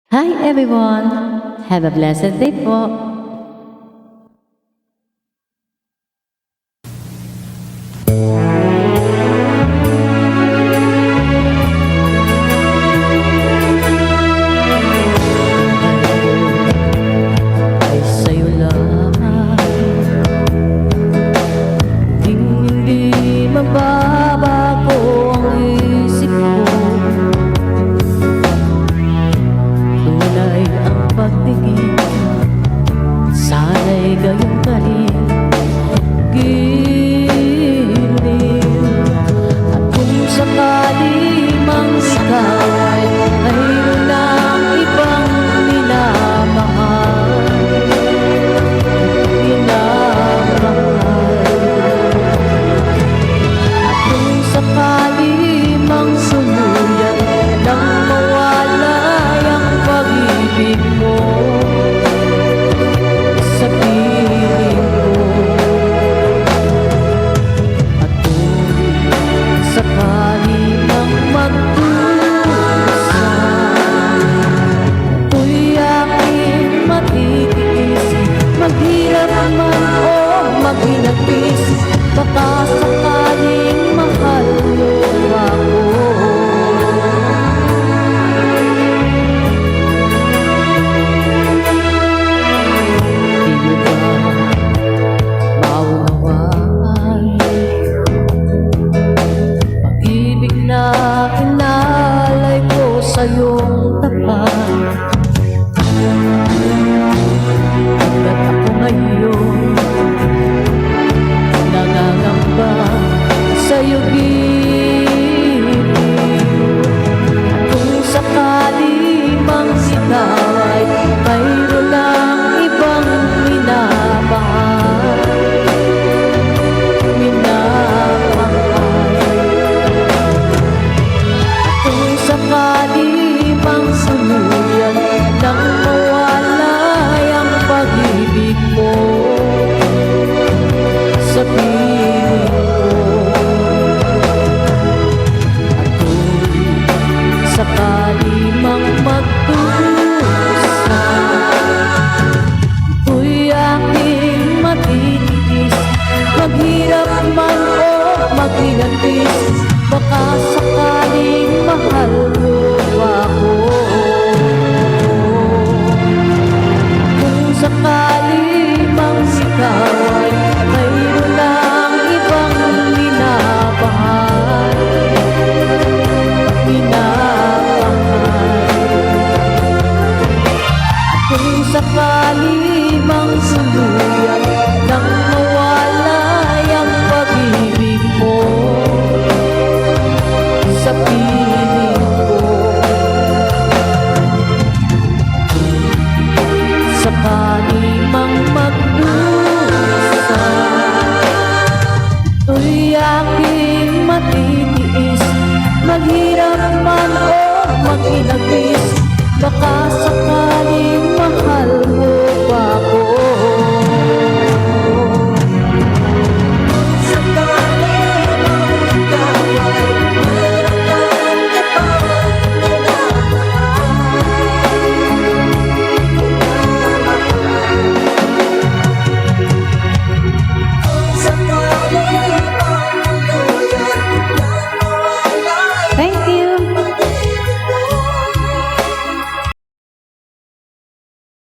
Hi everyone! Have a blessed day po! Ay sa'yo lamang, hindi mababago ang isip ko. Tunay ang pagtingin, sana'y gayon ka rin. Giliw, at kung sakali mang ikaw ay mayroon ng ibang minamahal, at kung sakali mang sumuyan nang mawala ang pag-ibig mo sa piling ko, at kung sakali mang magdusa, ako'y aking matitiis, maghirap man o maghinagpis, baka sakaling mahal mo ako. Di mo ba maunawaan pag-ibig na inalay ko sa iyong tapat? Hanggat ako ngayon nangangamba sa iyo giliw, at kung sakali mang ikaw ay mayroon ng ibang minamahal, at kung sakali mang sumuyan ng